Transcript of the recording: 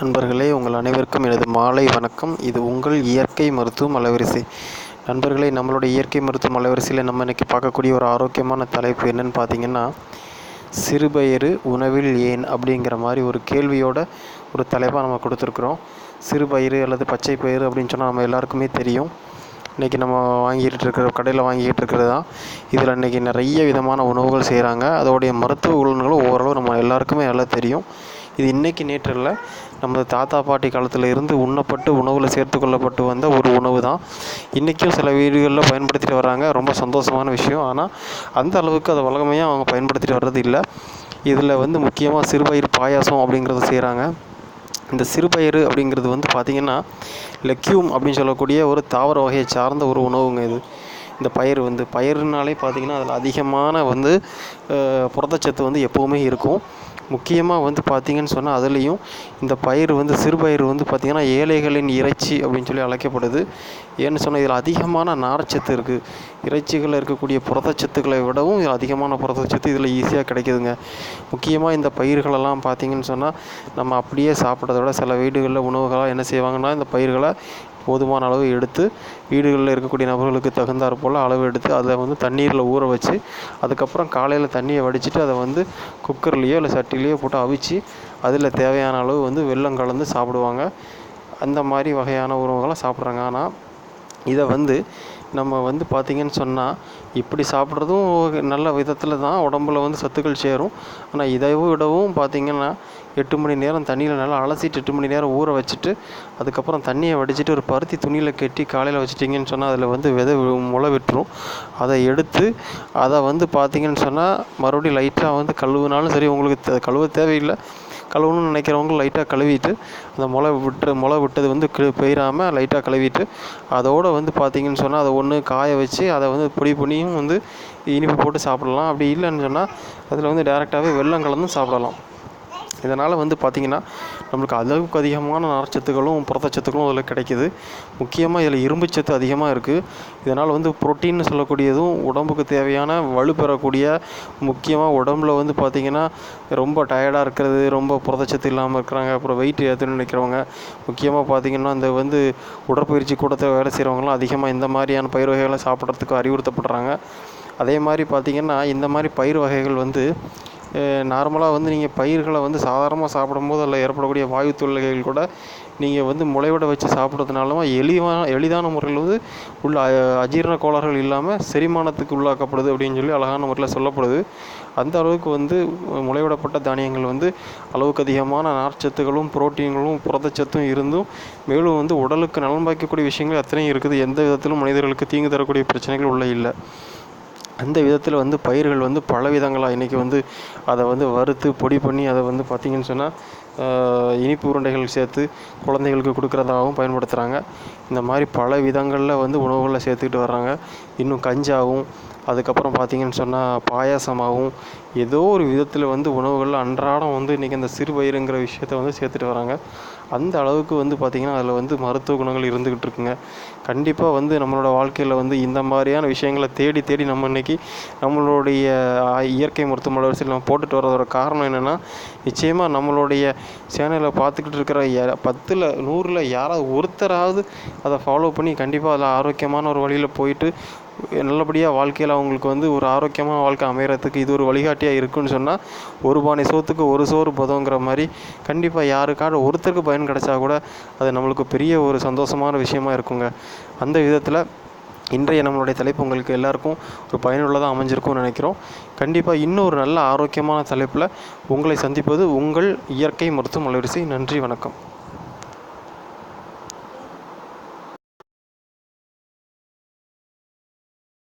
நண்பர்களே, உங்கள் அனைவருக்கும் எனது மாலை வணக்கம். இது உங்கள் இயற்கை மருத்துவம் அலைவரிசை. நண்பர்களே, நம்மளுடைய இயற்கை மருத்துவம் அலைவரிசையில் நம்ம இன்றைக்கி பார்க்கக்கூடிய ஒரு ஆரோக்கியமான தலைப்பு என்னென்னு பார்த்தீங்கன்னா, சிறுபயிறு உணவில் ஏன் அப்படிங்கிற மாதிரி ஒரு கேள்வியோட ஒரு தலைப்பாக நம்ம கொடுத்துருக்குறோம். சிறுபயிறு அல்லது பச்சை பயிறு அப்படின்னு சொன்னால் நம்ம எல்லாருக்குமே தெரியும். இன்றைக்கி நம்ம கடையில் வாங்கிக்கிட்டு இருக்கிறது தான். இதில் இன்றைக்கி நிறைய விதமான உணவுகள் செய்கிறாங்க. அதோடைய மருத்துவ குணங்களும் ஓரளவு நம்ம எல்லாருக்குமே நல்லா தெரியும். இது இன்றைக்கி நேற்று இல்லை, நமது தாத்தா பாட்டி காலத்தில் இருந்து உண்ணப்பட்டு உணவில் சேர்த்து கொள்ளப்பட்டு வந்த ஒரு உணவு தான். இன்றைக்கும் சில வீடுகளில் பயன்படுத்திட்டு வராங்க. ரொம்ப சந்தோஷமான விஷயம். ஆனால் அந்த அளவுக்கு அதை வழக்கமையாக அவங்க பயன்படுத்திட்டு வர்றது இல்லை. இதில் முக்கியமாக சிறுபயிறு பாயாசம் அப்படிங்கிறத செய்கிறாங்க. இந்த சிறுபயிறு அப்படிங்கிறது பார்த்திங்கன்னா லெக்யூம் அப்படின்னு சொல்லக்கூடிய ஒரு தாவர வகையை சார்ந்த ஒரு உணவுங்க இது. இந்த பயிறுனாலே பார்த்திங்கன்னா அதில் அதிகமான புரதச்சத்து எப்போவுமே இருக்கும். முக்கியமாக பார்த்திங்கன்னு சொன்னால் அதுலேயும் இந்த சிறுபயிறு பார்த்திங்கன்னா ஏழைகளின் இறைச்சி அப்படின்னு சொல்லி அழைக்கப்படுது. ஏன்னு சொன்னால் இதில் அதிகமான நார்ச்சத்து இருக்குது. இறைச்சிகளில் இருக்கக்கூடிய புரதச்சத்துக்களை விடவும் இதில் அதிகமான புரதச்சத்து இதில் ஈஸியாக கிடைக்குதுங்க. முக்கியமாக இந்த பயிர்களெல்லாம் பார்த்திங்கன்னு சொன்னால் நம்ம அப்படியே சாப்பிட்றத விட சில வீடுகளில் உணவுகளாக என்ன செய்வாங்கன்னா, இந்த பயிர்களை போதுமான அளவு எடுத்து வீடுகளில் இருக்கக்கூடிய நபர்களுக்கு தகுந்தாற் போல் அளவு எடுத்து அதை தண்ணீரில் ஊற வச்சு அதுக்கப்புறம் காலையில் தண்ணியை வடிச்சிட்டு அதை குக்கர்லேயோ இல்லை சட்டிலேயோ போட்டு அவிச்சு அதில் தேவையான அளவு வெல்லம் கலந்து சாப்பிடுவாங்க. அந்த மாதிரி வகையான உணவுகளை சாப்பிட்றாங்க. ஆனால் இதை நம்ம பார்த்திங்கன்னு சொன்னால் இப்படி சாப்பிட்றதும் நல்ல விதத்தில் தான் உடம்புல சத்துக்கள் சேரும். ஆனால் இதை விடவும் பார்த்திங்கன்னா 8 மணி நேரம் தண்ணியில் நல்லா அலசிட்டு 8 மணி நேரம் ஊற வச்சுட்டு அதுக்கப்புறம் தண்ணியை வடிச்சிட்டு ஒரு பருத்தி துணியில் கட்டி காலையில் வச்சிட்டிங்கன்னு சொன்னால் அதில் விதை முளை விட்டுரும். அதை எடுத்து அதை பார்த்திங்கன்னு சொன்னால் மறுபடியும் லைட்டாக கழுவுனாலும் சரி, உங்களுக்கு கழுவ தேவையில்லை. கழுவணும்னு நினைக்கிறவங்க லைட்டாக கழுவிட்டு அந்த முளை விட்டது போயிடாமல் லைட்டாக கழுவிட்டு அதோடு பார்த்திங்கன்னு சொன்னால் அதை ஒன்று காய வச்சு அதை பொடி பண்ணியும் இனிப்பு போட்டு சாப்பிடலாம். அப்படி இல்லைன்னு சொன்னால் அதில் டேரெக்டாகவே வெல்லம் கலந்து சாப்பிடலாம். இதனால் பார்த்திங்கன்னா நம்மளுக்கு அளவுக்கு அதிகமான நார்ச்சத்துக்களும் புரதச்சத்துக்களும் அதில் கிடைக்கிது. முக்கியமாக இதில் இரும்புச்சத்து அதிகமாக இருக்குது. இதனால் புரோட்டீன்னு சொல்லக்கூடியதும் உடம்புக்கு தேவையான வலு பெறக்கூடிய, முக்கியமாக உடம்புல பார்த்திங்கன்னா ரொம்ப டயர்டாக இருக்கிறது, ரொம்ப புரதச்சத்து இல்லாமல் இருக்கிறாங்க, அப்புறம் வெயிட் ஏற்றணும்னு நினைக்கிறவங்க, முக்கியமாக பார்த்திங்கன்னா இந்த உடற்பயிற்சி கூடத்தை வேலை செய்கிறவங்களாம் அதிகமாக இந்த மாதிரியான பயிர் வகைகளை சாப்பிட்றதுக்கு அறிவுறுத்தப்படுறாங்க. அதே மாதிரி பார்த்திங்கன்னா இந்த மாதிரி பயிர் வகைகள் நார்மலாக நீங்கள் பயிர்களை சாதாரணமாக சாப்பிடும்போது அதில் ஏற்படக்கூடிய வாயு தொல்லைகள் கூட நீங்கள் முளைவிட வச்சு சாப்பிட்றதுனாலும் எளிதான முறையில் உள்ள அஜீரண கோளாறுகள் இல்லாமல் செரிமானத்துக்கு உள்ளாக்கப்படுது அப்படின்னு சொல்லி அழகான முறையில் சொல்லப்படுது. அந்த அளவுக்கு முளைவிடப்பட்ட தானியங்கள் அளவுக்கு அதிகமான நார்ச்சத்துகளும் புரோட்டீன்களும் புரதச்சத்தும் இருந்தும் மேலும் உடலுக்கு நலன் பாய்க்கக்கூடிய விஷயங்கள் அத்தனையும் இருக்குது. எந்த விதத்திலும் மனிதர்களுக்கு தீங்கு தரக்கூடிய பிரச்சனைகள் உள்ள இல்லை. அந்த விதத்தில் பயிர்கள் பல விதங்களாக இன்றைக்கி அதை வறுத்து பொடி பண்ணி அதை பார்த்திங்கன்னு சொன்னால் இனிப்பு உருண்டைகள் சேர்த்து குழந்தைகளுக்கு கொடுக்குறதாகவும் பயன்படுத்துகிறாங்க. இந்த மாதிரி பல விதங்களில் உணவுகளில் சேர்த்துக்கிட்டு வர்றாங்க. இன்னும் கஞ்சாகவும் அதுக்கப்புறம் பார்த்திங்கன்னு சொன்னால் பாயாசமாகவும் ஏதோ ஒரு விதத்தில் உணவுகளில் அன்றாடம் இன்றைக்கி அந்த சிறுபயிறுங்கிற விஷயத்தை சேர்த்துட்டு வராங்க. அந்த அளவுக்கு பார்த்திங்கன்னா அதில் மருத்துவ குணங்கள் இருந்துக்கிட்டு இருக்குங்க. கண்டிப்பாக நம்மளோட வாழ்க்கையில் இந்த மாதிரியான விஷயங்களை தேடி தேடி நம்ம இன்றைக்கி நம்மளுடைய இயற்கை மருத்துவ வரிசையில் நம்ம போட்டுட்டு வர்றதோட காரணம் என்னென்னா, நிச்சயமாக நம்மளுடைய சேனலை பார்த்துக்கிட்டு இருக்கிற 10ல் 100ல் யாராவது ஒருத்தராவது அதை ஃபாலோ பண்ணி கண்டிப்பாக அதில் ஆரோக்கியமான ஒரு வழியில் போயிட்டு நல்லபடியாக வாழ்க்கையில் அவங்களுக்கு ஒரு ஆரோக்கியமான வாழ்க்கை அமைகிறதுக்கு இது ஒரு வழிகாட்டியாக இருக்குன்னு சொன்னால், ஒரு பானை சோத்துக்கு ஒரு சோறு பதங்கிற மாதிரி கண்டிப்பாக யாருக்காவது ஒருத்தருக்கு பயன் கிடைச்சா கூட அது நம்மளுக்கு பெரிய ஒரு சந்தோஷமான விஷயமா இருக்குங்க. அந்த விதத்தில் இன்றைய நம்மளுடைய தலைப்பு உங்களுக்கு எல்லாருக்கும் ஒரு பயனுள்ளதாக அமைஞ்சிருக்கும்னு நினைக்கிறோம். கண்டிப்பாக இன்னொரு நல்ல ஆரோக்கியமான தலைப்பில் உங்களை சந்திப்பது உங்கள் இயற்கை மருத்துவம் அலைவரிசை. நன்றி, வணக்கம்.